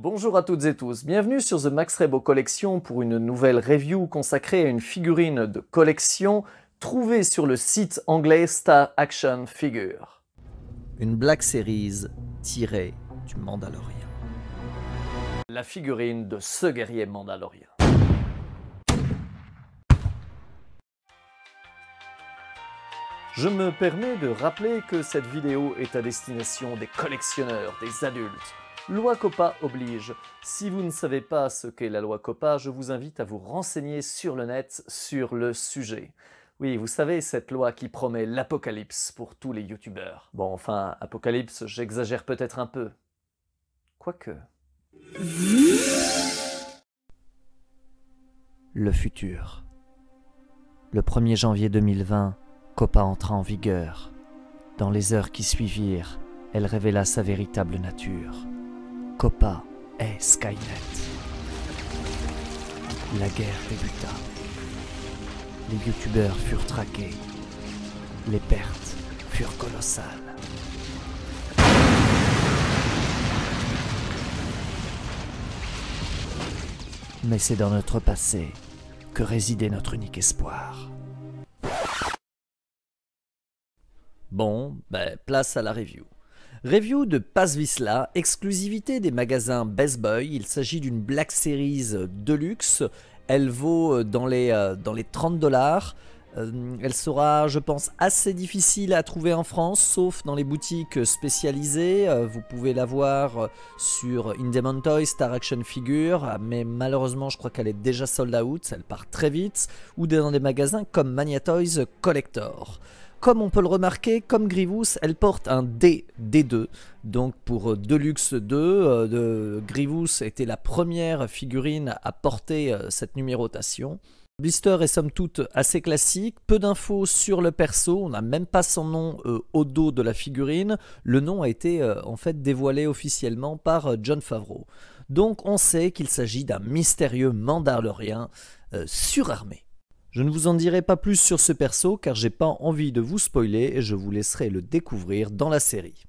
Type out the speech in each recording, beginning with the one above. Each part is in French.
Bonjour à toutes et tous, bienvenue sur The Max Rebo Collection pour une nouvelle review consacrée à une figurine de collection trouvée sur le site anglais Star Action Figure. Une Black Series tirée du Mandalorian. La figurine de ce guerrier mandalorien. Je me permets de rappeler que cette vidéo est à destination des collectionneurs, des adultes. Loi COPPA oblige. Si vous ne savez pas ce qu'est la loi COPPA, je vous invite à vous renseigner sur le net sur le sujet. Oui, vous savez, cette loi qui promet l'apocalypse pour tous les youtubeurs. Bon, enfin, apocalypse, j'exagère peut-être un peu. Quoique... Le futur. Le 1er janvier 2020, COPPA entra en vigueur. Dans les heures qui suivirent, elle révéla sa véritable nature. COPPA est Skynet. La guerre débuta. Les youtubeurs furent traqués. Les pertes furent colossales. Mais c'est dans notre passé que résidait notre unique espoir. Bon, place à la review. Review de Paz Vizsla, exclusivité des magasins Best Boy. Il s'agit d'une Black Series Deluxe. Elle vaut dans les 30$. Elle sera, je pense, assez difficile à trouver en France, sauf dans les boutiques spécialisées. Vous pouvez la voir sur Indemon Toys, Star Action Figure, mais malheureusement, je crois qu'elle est déjà sold out. Elle part très vite. Ou dans des magasins comme Mania Toys Collector. Comme on peut le remarquer, comme Grievous, elle porte un D2, donc pour Deluxe 2, Grievous était la première figurine à porter cette numérotation. Le blister est somme toute assez classique, peu d'infos sur le perso, on n'a même pas son nom au dos de la figurine, le nom a été en fait dévoilé officiellement par Jon Favreau. Donc on sait qu'il s'agit d'un mystérieux Mandalorien surarmé. Je ne vous en dirai pas plus sur ce perso car j'ai pas envie de vous spoiler et je vous laisserai le découvrir dans la série.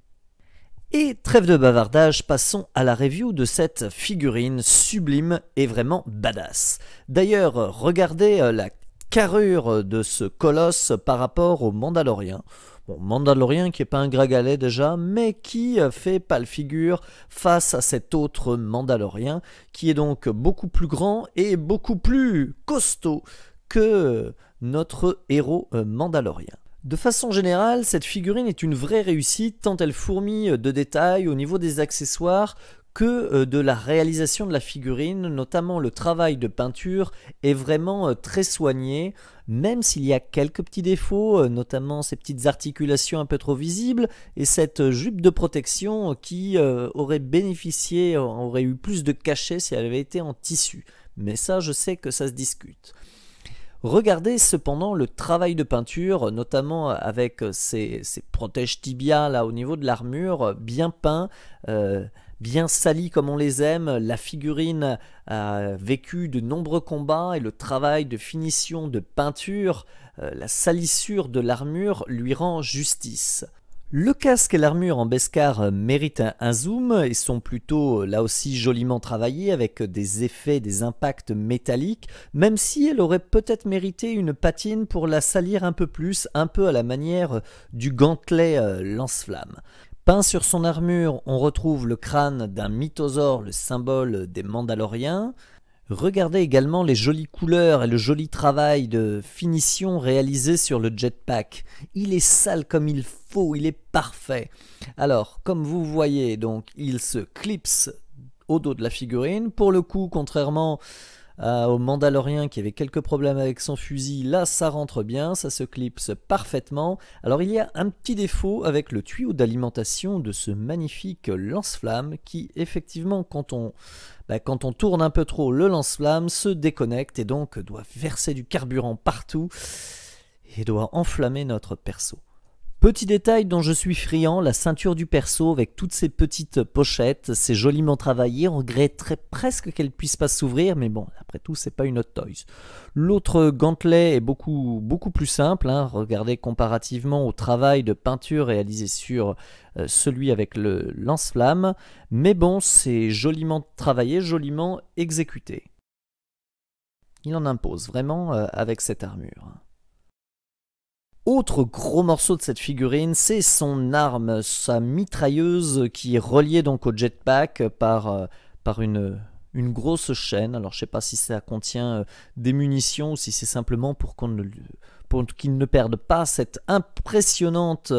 Et trêve de bavardage, passons à la review de cette figurine sublime et vraiment badass. D'ailleurs, regardez la carrure de ce colosse par rapport au Mandalorien. Bon, Mandalorien qui n'est pas un gragalet déjà, mais qui fait pâle figure face à cet autre Mandalorien qui est donc beaucoup plus grand et beaucoup plus costaud que notre héros mandalorien. De façon générale, cette figurine est une vraie réussite tant elle fourmille de détails au niveau des accessoires que de la réalisation de la figurine, notamment le travail de peinture est vraiment très soigné, même s'il y a quelques petits défauts, notamment ces petites articulations un peu trop visibles et cette jupe de protection qui aurait bénéficié, aurait eu plus de cachet si elle avait été en tissu. Mais ça, je sais que ça se discute. Regardez cependant le travail de peinture, notamment avec ces protèges tibia là au niveau de l'armure, bien peints, bien salis comme on les aime. La figurine a vécu de nombreux combats et le travail de finition de peinture, la salissure de l'armure lui rend justice. Le casque et l'armure en Beskar méritent un zoom et sont plutôt là aussi joliment travaillés avec des effets, des impacts métalliques, même si elle aurait peut-être mérité une patine pour la salir un peu plus, un peu à la manière du gantelet lance-flamme. Peint sur son armure, on retrouve le crâne d'un mythosaure, le symbole des Mandaloriens. Regardez également les jolies couleurs et le joli travail de finition réalisé sur le jetpack. Il est sale comme il faut, il est parfait. Alors, comme vous voyez, donc, il se clipse au dos de la figurine. Pour le coup, contrairement au Mandalorien qui avait quelques problèmes avec son fusil, là ça rentre bien, ça se clipse parfaitement. Alors il y a un petit défaut avec le tuyau d'alimentation de ce magnifique lance-flamme qui effectivement quand on tourne un peu trop le lance-flamme se déconnecte et donc doit verser du carburant partout et doit enflammer notre perso. Petit détail dont je suis friand, la ceinture du perso avec toutes ces petites pochettes, c'est joliment travaillé, on regretterait presque qu'elle puisse pas s'ouvrir, mais bon, après tout, c'est pas une Hot Toys. L'autre gantelet est beaucoup plus simple, hein. Regardez comparativement au travail de peinture réalisé sur celui avec le lance-flamme, mais bon, c'est joliment travaillé, joliment exécuté. Il en impose vraiment avec cette armure. Autre gros morceau de cette figurine, c'est son arme, sa mitrailleuse qui est reliée donc au jetpack par une grosse chaîne. Alors je sais pas si ça contient des munitions ou si c'est simplement pour qu'il ne perde pas cette impressionnante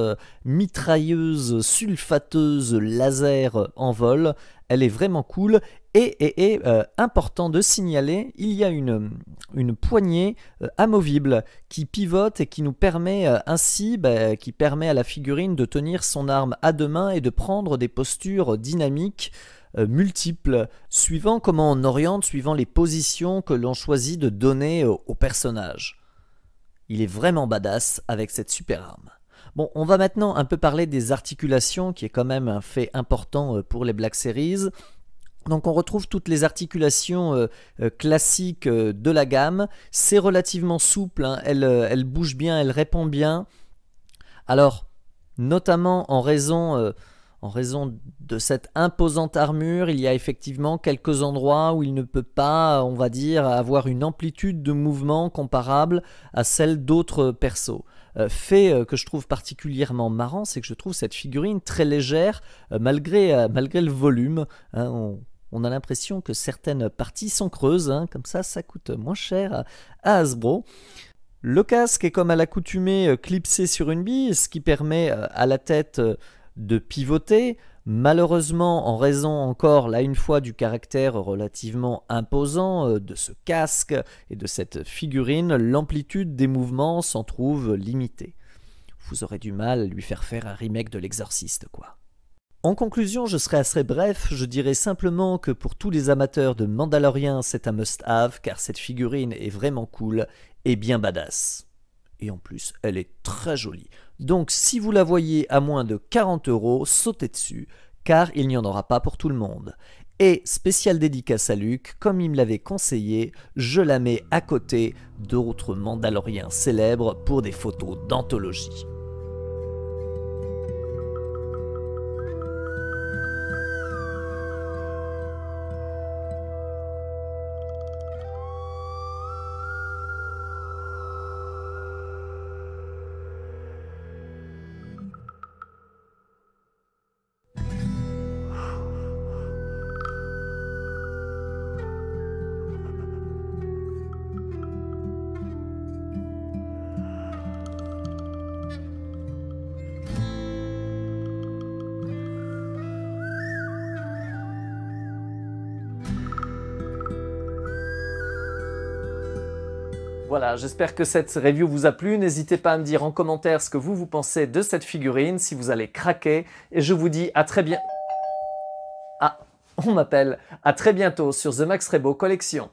mitrailleuse sulfateuse laser en vol. Elle est vraiment cool. Et important de signaler, il y a une poignée amovible qui pivote et qui nous permet ainsi, qui permet à la figurine de tenir son arme à deux mains et de prendre des postures dynamiques multiples, suivant comment on oriente, suivant les positions que l'on choisit de donner au personnage. Il est vraiment badass avec cette super arme. Bon, on va maintenant un peu parler des articulations, qui est quand même un fait important pour les Black Series. Donc on retrouve toutes les articulations classiques de la gamme. C'est relativement souple, hein. Elle bouge bien, elle répond bien. Alors, notamment en raison de cette imposante armure, il y a effectivement quelques endroits où il ne peut pas, on va dire, avoir une amplitude de mouvement comparable à celle d'autres persos. Fait que je trouve particulièrement marrant, c'est que je trouve cette figurine très légère malgré le volume, hein. On a l'impression que certaines parties sont creuses, hein, comme ça coûte moins cher à Hasbro. Le casque est comme à l'accoutumée clipsé sur une bille, ce qui permet à la tête de pivoter. Malheureusement, en raison encore là une fois du caractère relativement imposant de ce casque et de cette figurine, l'amplitude des mouvements s'en trouve limitée. Vous aurez du mal à lui faire un remake de l'Exorciste, quoi. En conclusion, je serai assez bref, je dirais simplement que pour tous les amateurs de Mandalorian, c'est un must-have, car cette figurine est vraiment cool et bien badass. Et en plus, elle est très jolie. Donc si vous la voyez à moins de 40 €, sautez dessus, car il n'y en aura pas pour tout le monde. Et spécial dédicace à Luc, comme il me l'avait conseillé, je la mets à côté d'autres Mandaloriens célèbres pour des photos d'anthologie. Voilà, j'espère que cette review vous a plu. N'hésitez pas à me dire en commentaire ce que vous pensez de cette figurine, si vous allez craquer. Et je vous dis à très bientôt. Ah, on m'appelle. À très bientôt sur The Max Rebo Collection.